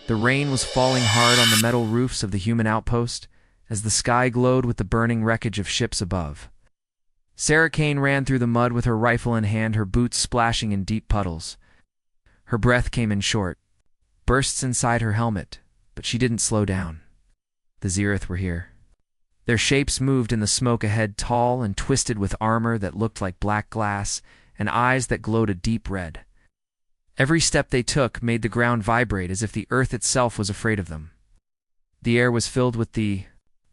The rain was falling hard on the metal roofs of the human outpost, as the sky glowed with the burning wreckage of ships above. Sarah Kane ran through the mud with her rifle in hand, her boots splashing in deep puddles. Her breath came in short bursts inside her helmet, but she didn't slow down. The Zereth were here. Their shapes moved in the smoke ahead, tall and twisted with armor that looked like black glass and eyes that glowed a deep red. Every step they took made the ground vibrate as if the earth itself was afraid of them. The air was filled with the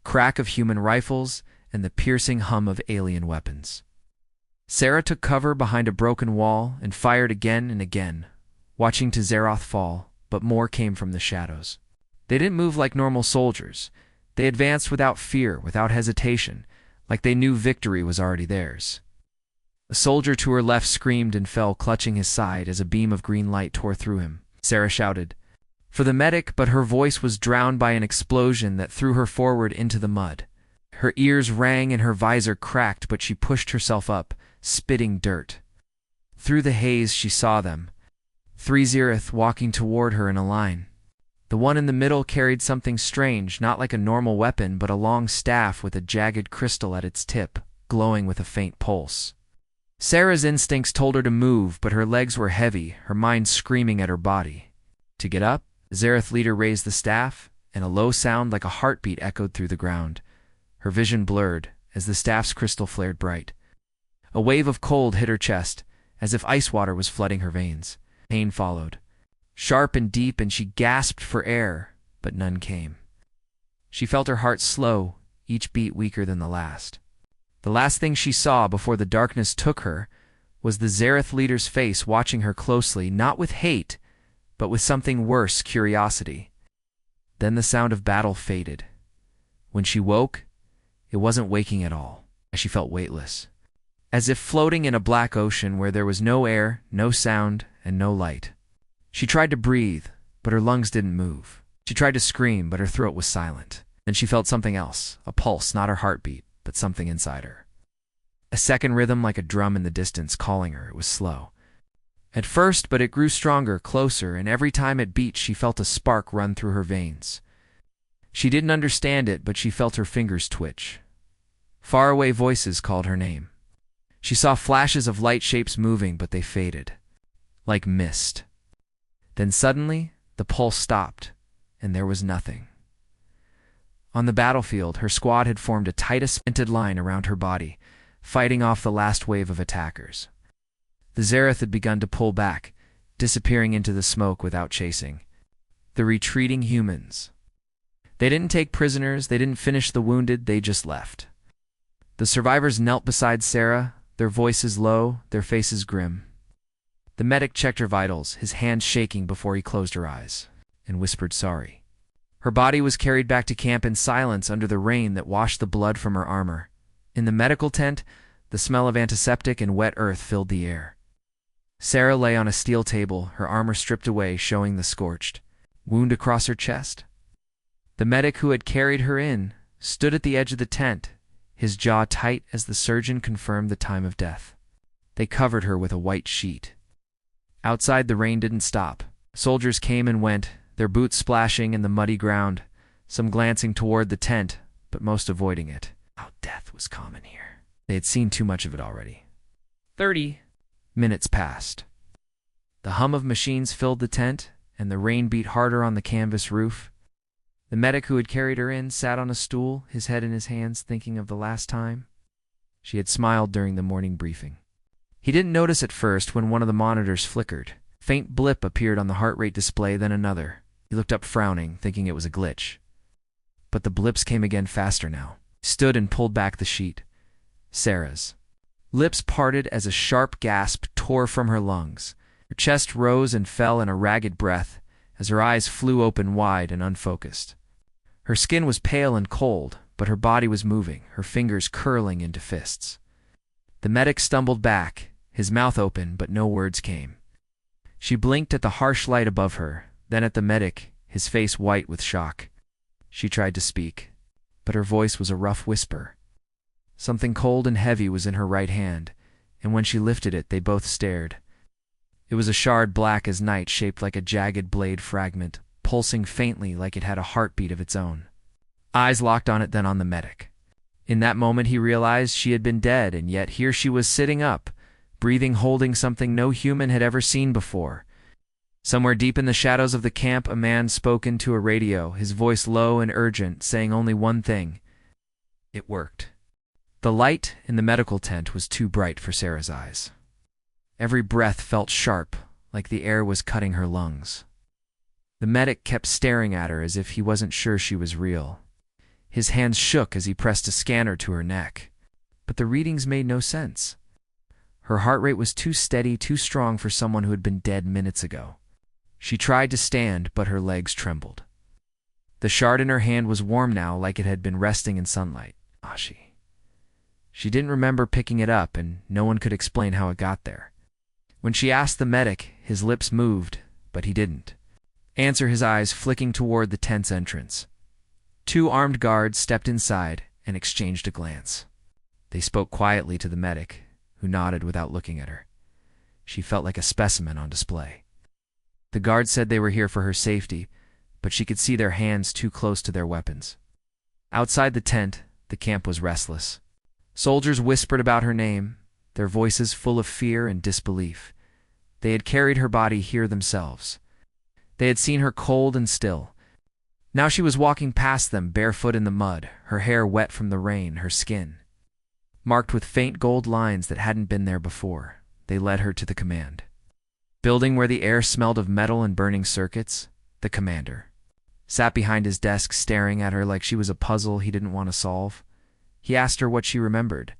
crack of human rifles and the piercing hum of alien weapons. Sarah took cover behind a broken wall and fired again and again, watching Zeroth fall, but more came from the shadows. They didn't move like normal soldiers. They advanced without fear, without hesitation, like they knew victory was already theirs. A soldier to her left screamed and fell, clutching his side as a beam of green light tore through him. Sarah shouted for the medic, but her voice was drowned by an explosion that threw her forward into the mud. Her ears rang and her visor cracked, but she pushed herself up, spitting dirt. Through the haze she saw them, 3 Zereth walking toward her in a line. The one in the middle carried something strange, not like a normal weapon, but a long staff with a jagged crystal at its tip, glowing with a faint pulse. Sarah's instincts told her to move, but her legs were heavy, her mind screaming at her body. To get up, the Zereth leader raised the staff, and a low sound like a heartbeat echoed through the ground. Her vision blurred as the staff's crystal flared bright. A wave of cold hit her chest, as if ice water was flooding her veins. Pain followed, sharp and deep, and she gasped for air, but none came. She felt her heart slow, each beat weaker than the last. The last thing she saw before the darkness took her was the Zereth leader's face, watching her closely, not with hate, but with something worse, curiosity. Then the sound of battle faded. When she woke, it wasn't waking at all. She felt weightless, as if floating in a black ocean where there was no air, no sound, and no light. She tried to breathe, but her lungs didn't move. She tried to scream, but her throat was silent. Then she felt something else, a pulse, not her heartbeat, but something inside her. A second rhythm like a drum in the distance calling her. It was slow at first, but it grew stronger, closer, and every time it beat she felt a spark run through her veins. She didn't understand it, but she felt her fingers twitch. Faraway voices called her name. She saw flashes of light shapes moving, but they faded, like mist. Then suddenly, the pulse stopped, and there was nothing. On the battlefield, her squad had formed a tightest splinted line around her body, fighting off the last wave of attackers. The Zereth had begun to pull back, disappearing into the smoke without chasing. The retreating humans. They didn't take prisoners, they didn't finish the wounded, they just left. The survivors knelt beside Sarah, their voices low, their faces grim. The medic checked her vitals, his hand shaking before he closed her eyes, and whispered sorry. Her body was carried back to camp in silence under the rain that washed the blood from her armor. In the medical tent, the smell of antiseptic and wet earth filled the air. Sarah lay on a steel table, her armor stripped away, showing the scorched wound across her chest. The medic who had carried her in stood at the edge of the tent, his jaw tight as the surgeon confirmed the time of death. They covered her with a white sheet. Outside, the rain didn't stop. Soldiers came and went, their boots splashing in the muddy ground, some glancing toward the tent, but most avoiding it. How death was common here. They had seen too much of it already. 30 minutes passed. The hum of machines filled the tent, and the rain beat harder on the canvas roof. The medic who had carried her in sat on a stool, his head in his hands, thinking of the last time she had smiled during the morning briefing. He didn't notice at first when one of the monitors flickered. A faint blip appeared on the heart rate display, then another. He looked up frowning, thinking it was a glitch. But the blips came again faster now. He stood and pulled back the sheet. Sarah's lips parted as a sharp gasp tore from her lungs. Her chest rose and fell in a ragged breath as her eyes flew open wide and unfocused. Her skin was pale and cold, but her body was moving, her fingers curling into fists. The medic stumbled back, his mouth open, but no words came. She blinked at the harsh light above her, then at the medic, his face white with shock. She tried to speak, but her voice was a rough whisper. Something cold and heavy was in her right hand, and when she lifted it, they both stared. It was a shard black as night, shaped like a jagged blade fragment, pulsing faintly like it had a heartbeat of its own. Eyes locked on it, then on the medic. In that moment he realized she had been dead, and yet here she was sitting up, breathing, holding something no human had ever seen before. Somewhere deep in the shadows of the camp, a man spoke into a radio, his voice low and urgent, saying only one thing. It worked. The light in the medical tent was too bright for Sarah's eyes. Every breath felt sharp, like the air was cutting her lungs. The medic kept staring at her as if he wasn't sure she was real. His hands shook as he pressed a scanner to her neck. But the readings made no sense. Her heart rate was too steady, too strong for someone who had been dead minutes ago. She tried to stand, but her legs trembled. The shard in her hand was warm now, like it had been resting in sunlight. She didn't remember picking it up, and no one could explain how it got there. When she asked the medic, his lips moved, but he didn't answer, his eyes flicking toward the tent's entrance. 2 armed guards stepped inside and exchanged a glance. They spoke quietly to the medic, who nodded without looking at her. She felt like a specimen on display. The guards said they were here for her safety, but she could see their hands too close to their weapons. Outside the tent, the camp was restless. Soldiers whispered about her name, their voices full of fear and disbelief. They had carried her body here themselves. They had seen her cold and still. Now she was walking past them, barefoot in the mud, her hair wet from the rain, her skin marked with faint gold lines that hadn't been there before. They led her to the command building, where the air smelled of metal and burning circuits. The commander sat behind his desk, staring at her like she was a puzzle he didn't want to solve. He asked her what she remembered.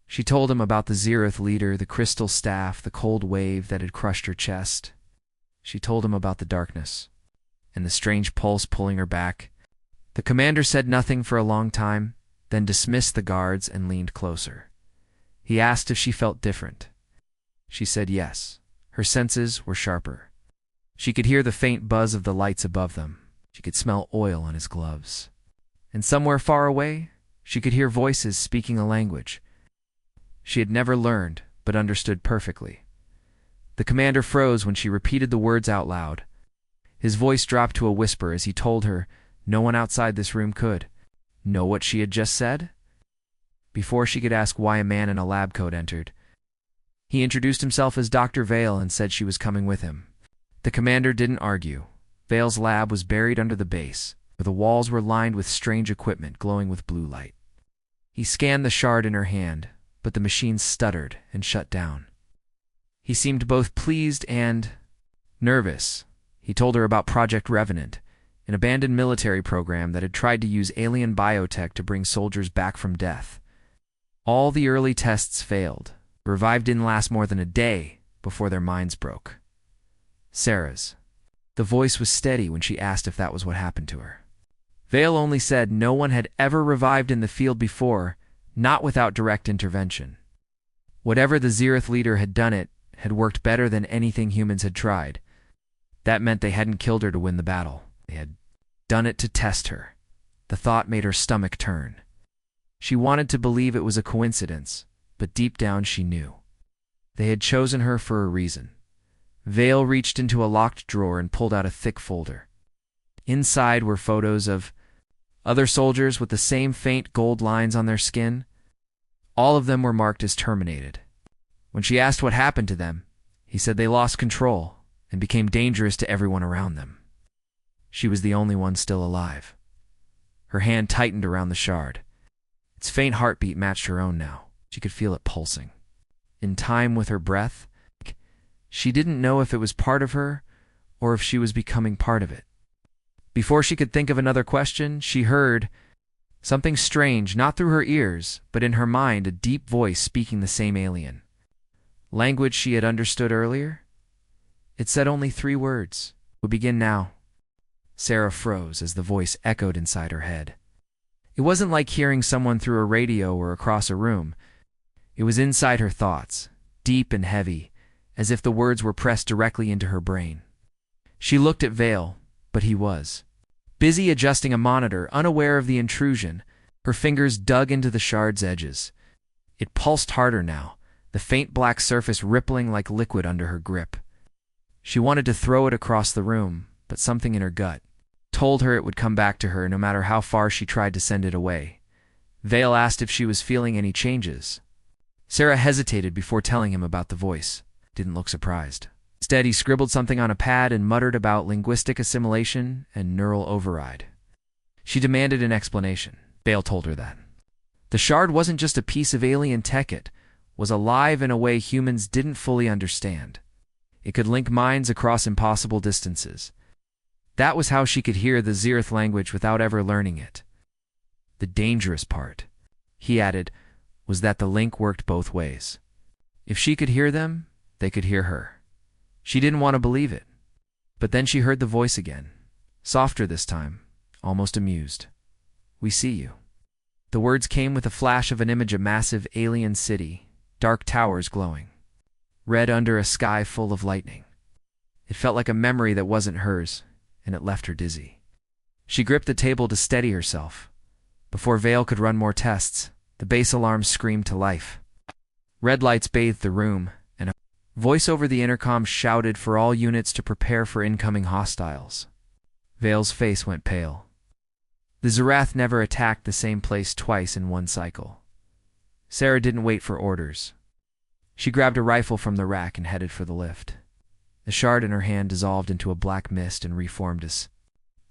She told him about the Zeroth leader, the crystal staff, the cold wave that had crushed her chest. She told him about the darkness and the strange pulse pulling her back. The commander said nothing for a long time, then dismissed the guards and leaned closer. He asked if she felt different. She said yes. Her senses were sharper. She could hear the faint buzz of the lights above them. She could smell oil on his gloves. And somewhere far away, she could hear voices speaking a language she had never learned but understood perfectly. The commander froze when she repeated the words out loud. His voice dropped to a whisper as he told her no one outside this room could know what she had just said. Before she could ask why a man in a lab coat entered, he introduced himself as Dr. Vale and said she was coming with him. The commander didn't argue. Vale's lab was buried under the base, where the walls were lined with strange equipment glowing with blue light. He scanned the shard in her hand, but the machine stuttered and shut down. He seemed both pleased and nervous. He told her about Project Revenant, an abandoned military program that had tried to use alien biotech to bring soldiers back from death. All the early tests failed. Revive didn't last more than a day before their minds broke. Sarah's. The voice was steady when she asked if that was what happened to her. Vale only said no one had ever revived in the field before, not without direct intervention. Whatever the Zeroth leader had done, it had worked better than anything humans had tried. That meant they hadn't killed her to win the battle. They had done it to test her. The thought made her stomach turn. She wanted to believe it was a coincidence, but deep down she knew. They had chosen her for a reason. Vale reached into a locked drawer and pulled out a thick folder. Inside were photos of other soldiers with the same faint gold lines on their skin. All of them were marked as terminated. When she asked what happened to them, he said they lost control and became dangerous to everyone around them. She was the only one still alive. Her hand tightened around the shard. Its faint heartbeat matched her own now. She could feel it pulsing. In time with her breath, she didn't know if it was part of her or if she was becoming part of it. Before she could think of another question, she heard something strange, not through her ears, but in her mind, a deep voice speaking the same alien language she had understood earlier. It said only 3 words. "We begin now." Sarah froze as the voice echoed inside her head. It wasn't like hearing someone through a radio or across a room. It was inside her thoughts, deep and heavy, as if the words were pressed directly into her brain. She looked at Vale, but he was busy adjusting a monitor, unaware of the intrusion. Her fingers dug into the shard's edges. It pulsed harder now, the faint black surface rippling like liquid under her grip. She wanted to throw it across the room, but something in her gut told her it would come back to her no matter how far she tried to send it away. Vale asked if she was feeling any changes. Sarah hesitated before telling him about the voice. Didn't look surprised. Instead, he scribbled something on a pad and muttered about linguistic assimilation and neural override. She demanded an explanation. Vale told her that the shard wasn't just a piece of alien tech, it was alive in a way humans didn't fully understand. It could link minds across impossible distances. That was how she could hear the Zereth language without ever learning it. The dangerous part, he added, was that the link worked both ways. If she could hear them, they could hear her. She didn't want to believe it. But then she heard the voice again, softer this time, almost amused. "We see you." The words came with a flash of an image of a massive alien city, dark towers glowing, red under a sky full of lightning. It felt like a memory that wasn't hers, and it left her dizzy. She gripped the table to steady herself. Before Vale could run more tests, the base alarm screamed to life. Red lights bathed the room, and a voice over the intercom shouted for all units to prepare for incoming hostiles. Vale's face went pale. The Zerath never attacked the same place twice in one cycle. Sarah didn't wait for orders. She grabbed a rifle from the rack and headed for the lift. The shard in her hand dissolved into a black mist and reformed as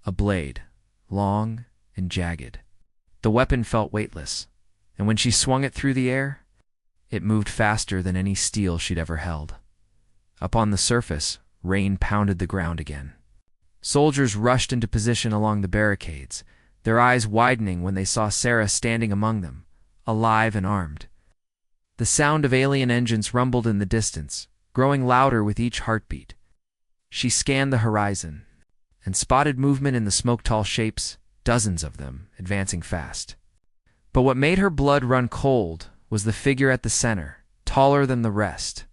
a blade, long and jagged. The weapon felt weightless, and when she swung it through the air, it moved faster than any steel she'd ever held. Up on the surface, rain pounded the ground again. Soldiers rushed into position along the barricades, their eyes widening when they saw Sarah standing among them, alive and armed. The sound of alien engines rumbled in the distance, growing louder with each heartbeat. She scanned the horizon and spotted movement in the smoke-tall shapes, dozens of them, advancing fast. But what made her blood run cold was the figure at the center, taller than the rest.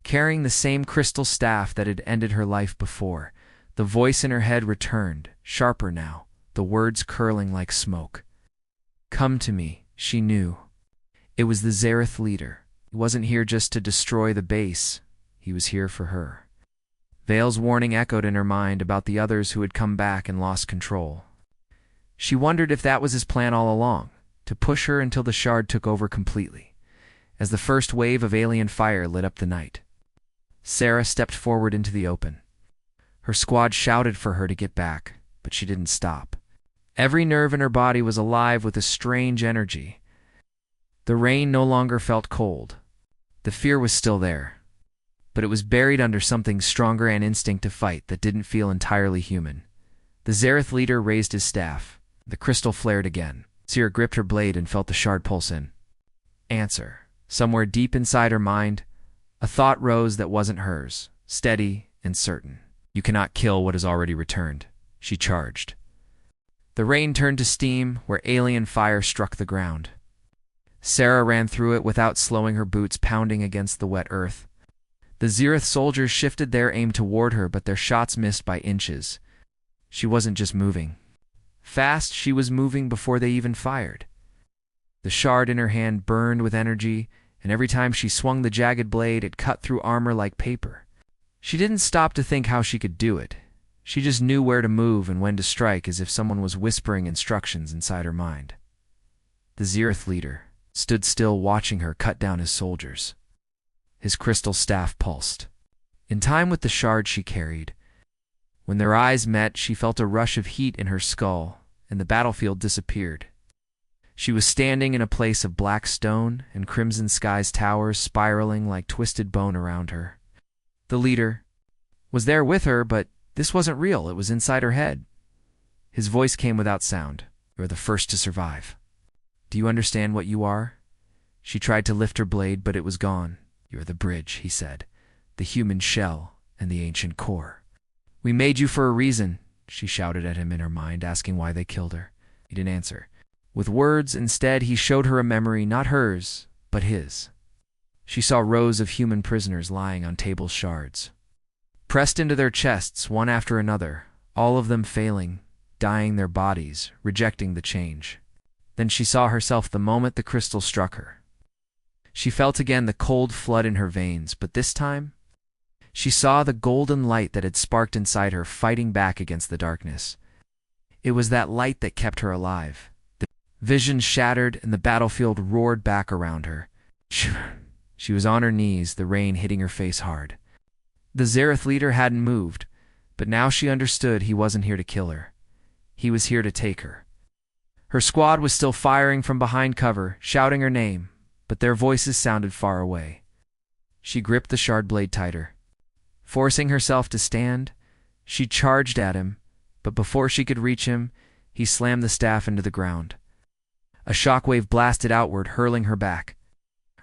Carrying the same crystal staff that had ended her life before, the voice in her head returned, sharper now, the words curling like smoke. "Come to me," she knew. It was the Zereth leader. He wasn't here just to destroy the base. He was here for her. Vale's warning echoed in her mind about the others who had come back and lost control. She wondered if that was his plan all along, to push her until the shard took over completely, as the first wave of alien fire lit up the night. Sarah stepped forward into the open. Her squad shouted for her to get back, but she didn't stop. Every nerve in her body was alive with a strange energy. The rain no longer felt cold. The fear was still there, but it was buried under something stronger, an instinct to fight that didn't feel entirely human. The Zereth leader raised his staff. The crystal flared again. Sarah gripped her blade and felt the shard pulse in. Answer. Somewhere deep inside her mind, a thought rose that wasn't hers, steady and certain. "You cannot kill what has already returned," she charged. The rain turned to steam where alien fire struck the ground. Sarah ran through it without slowing, her boots pounding against the wet earth. The Zereth soldiers shifted their aim toward her, but their shots missed by inches. She wasn't just moving fast, she was moving before they even fired. The shard in her hand burned with energy, and every time she swung the jagged blade, it cut through armor like paper. She didn't stop to think how she could do it. She just knew where to move and when to strike, as if someone was whispering instructions inside her mind. The Zereth leader stood still, watching her cut down his soldiers. His crystal staff pulsed, in time with the shard she carried. When their eyes met, she felt a rush of heat in her skull, and the battlefield disappeared. She was standing in a place of black stone and crimson skies, towers spiraling like twisted bone around her. The leader was there with her, but this wasn't real. It was inside her head. His voice came without sound. "You are the first to survive. Do you understand what you are?" She tried to lift her blade, but it was gone. "You are the bridge," he said, "the human shell and the ancient core. We made you for a reason," she shouted at him in her mind, asking why they killed her. He didn't answer. With words, instead, he showed her a memory, not hers, but his. She saw rows of human prisoners lying on table shards, pressed into their chests one after another, all of them failing, dying their bodies, rejecting the change. Then she saw herself the moment the crystal struck her. She felt again the cold flood in her veins, but this time, She saw the golden light that had sparked inside her fighting back against the darkness. It was that light that kept her alive. The vision shattered and the battlefield roared back around her. She was on her knees, the rain hitting her face hard. The Zereth leader hadn't moved, but now she understood he wasn't here to kill her. He was here to take her. Her squad was still firing from behind cover, shouting her name, but their voices sounded far away. She gripped the shard blade tighter. Forcing herself to stand, she charged at him, but before she could reach him, he slammed the staff into the ground. A shockwave blasted outward, hurling her back.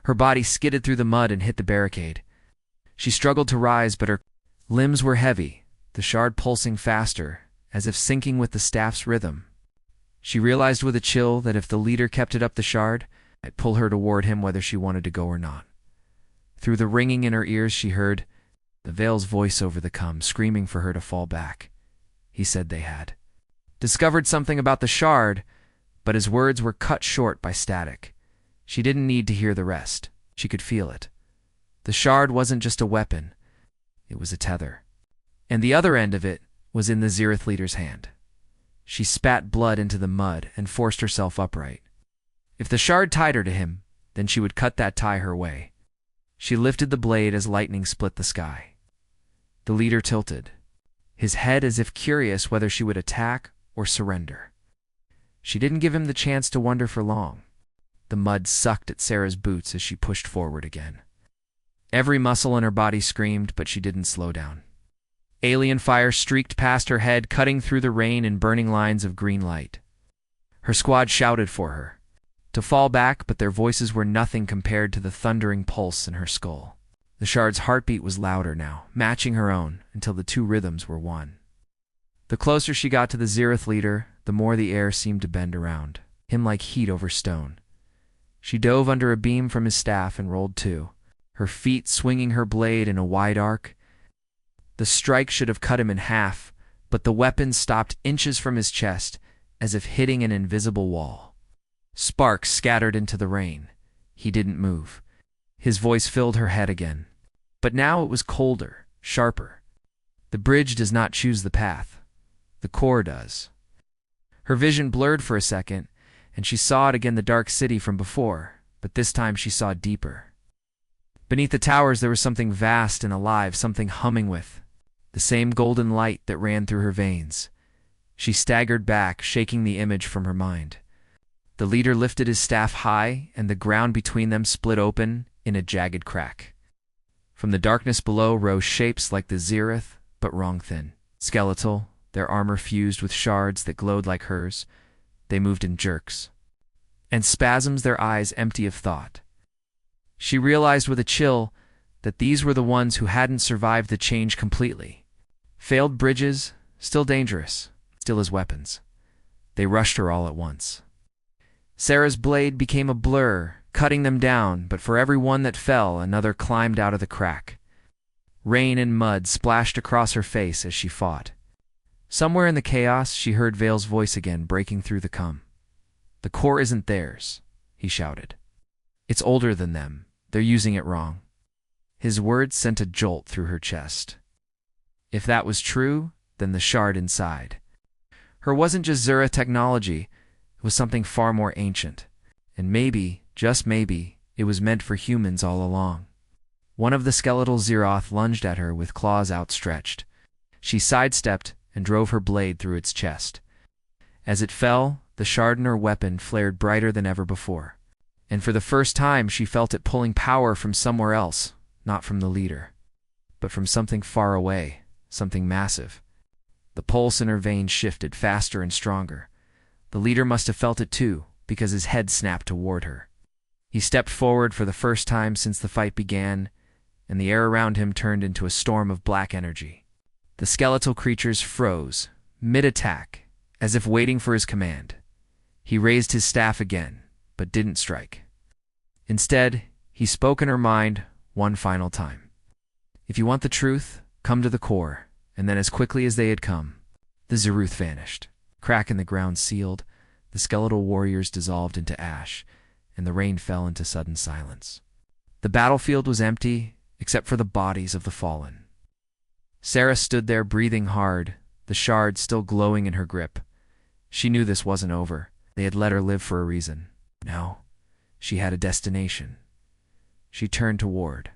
Her body skidded through the mud and hit the barricade. She struggled to rise, but her limbs were heavy, the shard pulsing faster, as if syncing with the staff's rhythm. She realized with a chill that if the leader kept it up the shard, it'd pull her toward him whether she wanted to go or not. Through the ringing in her ears she heard the Veil's voice over the cum, screaming for her to fall back. He said they had discovered something about the shard, but his words were cut short by static. She didn't need to hear the rest. She could feel it. The shard wasn't just a weapon. It was a tether. And the other end of it was in the Zereth leader's hand. She spat blood into the mud and forced herself upright. If the shard tied her to him, then she would cut that tie her way. She lifted the blade as lightning split the sky. The leader tilted, his head as if curious whether she would attack or surrender. She didn't give him the chance to wonder for long. The mud sucked at Sarah's boots as she pushed forward again. Every muscle in her body screamed, but she didn't slow down. Alien fire streaked past her head, cutting through the rain in burning lines of green light. Her squad shouted for her to fall back, but their voices were nothing compared to the thundering pulse in her skull. The shard's heartbeat was louder now, matching her own, until the two rhythms were one. The closer she got to the Zereth leader, the more the air seemed to bend around, him like heat over stone. She dove under a beam from his staff and rolled too, her feet swinging her blade in a wide arc. The strike should have cut him in half, but the weapon stopped inches from his chest, as if hitting an invisible wall. Sparks scattered into the rain. He didn't move. His voice filled her head again. But now it was colder, sharper. The bridge does not choose the path. The core does. Her vision blurred for a second, and she saw it again, the dark city from before, but this time she saw deeper. Beneath the towers there was something vast and alive, something humming with the same golden light that ran through her veins. She staggered back, shaking the image from her mind. The leader lifted his staff high, and the ground between them split open in a jagged crack. From the darkness below rose shapes like the Zereth, but wrong thin. Skeletal, their armor fused with shards that glowed like hers. They moved in jerks and spasms, their eyes empty of thought. She realized with a chill that these were the ones who hadn't survived the change completely. Failed bridges, still dangerous, still as weapons. They rushed her all at once. Sarah's blade became a blur, cutting them down, but for every one that fell, another climbed out of the crack. Rain and mud splashed across her face as she fought. Somewhere in the chaos, she heard Vale's voice again, breaking through the cum. "The core isn't theirs," he shouted. "It's older than them. They're using it wrong." His words sent a jolt through her chest. If that was true, then the shard inside her wasn't just Zura technology, it was something far more ancient. And maybe, just maybe, it was meant for humans all along. One of the skeletal Zeroth lunged at her with claws outstretched. She sidestepped and drove her blade through its chest. As it fell, the shard in her weapon flared brighter than ever before. And for the first time she felt it pulling power from somewhere else, not from the leader, but from something far away, something massive. The pulse in her veins shifted faster and stronger. The leader must have felt it too, because his head snapped toward her. He stepped forward for the first time since the fight began, and the air around him turned into a storm of black energy. The skeletal creatures froze, mid-attack, as if waiting for his command. He raised his staff again, but didn't strike. Instead, he spoke in her mind one final time. "If you want the truth, come to the core." And then as quickly as they had come, the Zeruth vanished. Crack in the ground sealed, the skeletal warriors dissolved into ash, and the rain fell into sudden silence. The battlefield was empty, except for the bodies of the fallen. Sarah stood there breathing hard, the shard still glowing in her grip. She knew this wasn't over. They had let her live for a reason. No, she had a destination. She turned toward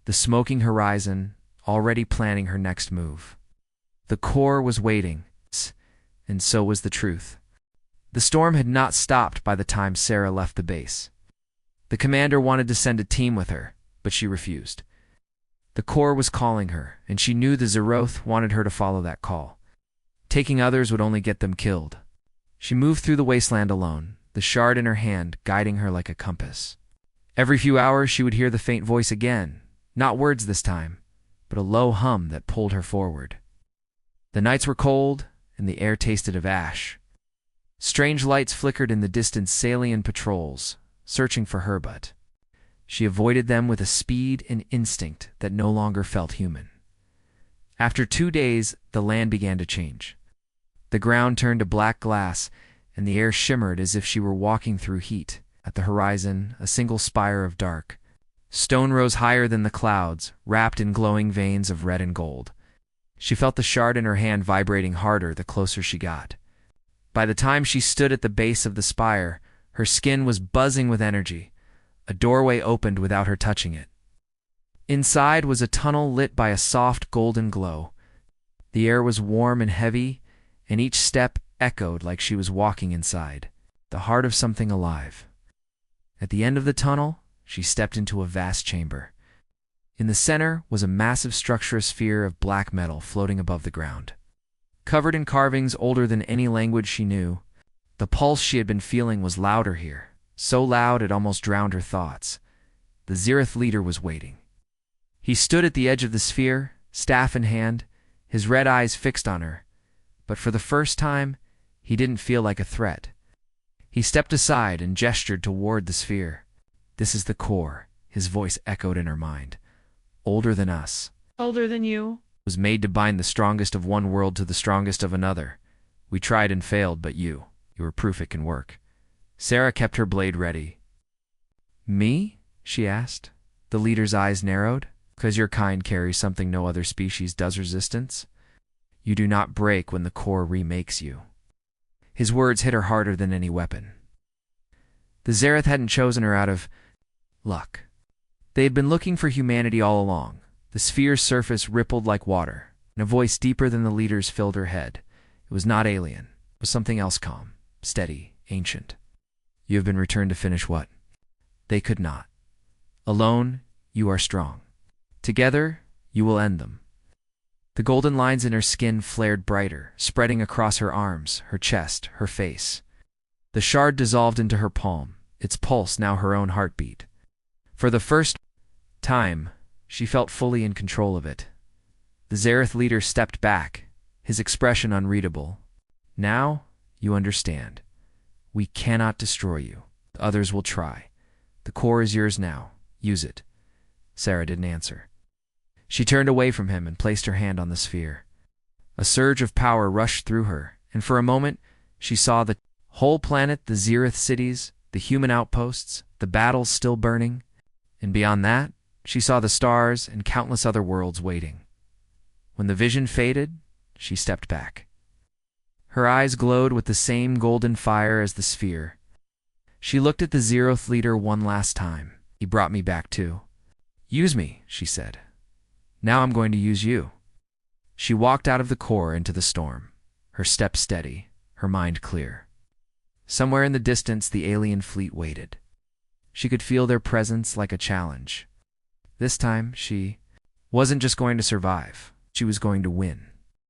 the smoking horizon, already planning her next move. The core was waiting, and so was the truth. The storm had not stopped by the time Sarah left the base. The commander wanted to send a team with her, but she refused. The core was calling her, and she knew the Zeroth wanted her to follow that call. Taking others would only get them killed. She moved through the wasteland alone, the shard in her hand guiding her like a compass. Every few hours she would hear the faint voice again, not words this time, but a low hum that pulled her forward. The nights were cold, and the air tasted of ash. Strange lights flickered in the distant Salian patrols, searching for her, but she avoided them with a speed and instinct that no longer felt human. After 2 days, the land began to change. The ground turned to black glass, and the air shimmered as if she were walking through heat. At the horizon, a single spire of dark. Stone rose higher than the clouds, wrapped in glowing veins of red and gold. She felt the shard in her hand vibrating harder the closer she got. By the time she stood at the base of the spire, her skin was buzzing with energy. A doorway opened without her touching it. Inside was a tunnel lit by a soft golden glow. The air was warm and heavy, and each step echoed like she was walking inside the heart of something alive. At the end of the tunnel, she stepped into a vast chamber. In the center was a massive structural sphere of black metal floating above the ground. Covered in carvings older than any language she knew, the pulse she had been feeling was louder here, so loud it almost drowned her thoughts. The Zeroth leader was waiting. He stood at the edge of the sphere, staff in hand, his red eyes fixed on her, but for the first time, he didn't feel like a threat. He stepped aside and gestured toward the sphere. "This is the core," his voice echoed in her mind. "Older than us. Older than you? Was made to bind the strongest of one world to the strongest of another. We tried and failed, but you were proof it can work." Sarah kept her blade ready. "Me?" she asked. The leader's eyes narrowed. "'Cause your kind carries something no other species does, resistance. You do not break when the core remakes you." His words hit her harder than any weapon. The Zeroth hadn't chosen her out of luck. They had been looking for humanity all along. The sphere's surface rippled like water, and a voice deeper than the leader's filled her head. It was not alien. It was something else, calm, steady, ancient. "You have been returned to finish what they could not. Alone, you are strong. Together, you will end them." The golden lines in her skin flared brighter, spreading across her arms, her chest, her face. The shard dissolved into her palm, its pulse now her own heartbeat. For the first time, she felt fully in control of it. The Zeroth leader stepped back, his expression unreadable. "Now, you understand. We cannot destroy you. The others will try. The core is yours now. Use it." Sarah didn't answer. She turned away from him and placed her hand on the sphere. A surge of power rushed through her, and for a moment she saw the whole planet, the Zeroth cities, the human outposts, the battles still burning, and beyond that, she saw the stars and countless other worlds waiting. When the vision faded, she stepped back. Her eyes glowed with the same golden fire as the sphere. She looked at the Zeroth leader one last time. "He brought me back too. Use me," she said. "Now I'm going to use you." She walked out of the core into the storm, her step steady, her mind clear. Somewhere in the distance, the alien fleet waited. She could feel their presence like a challenge. This time, she wasn't just going to survive. She was going to win.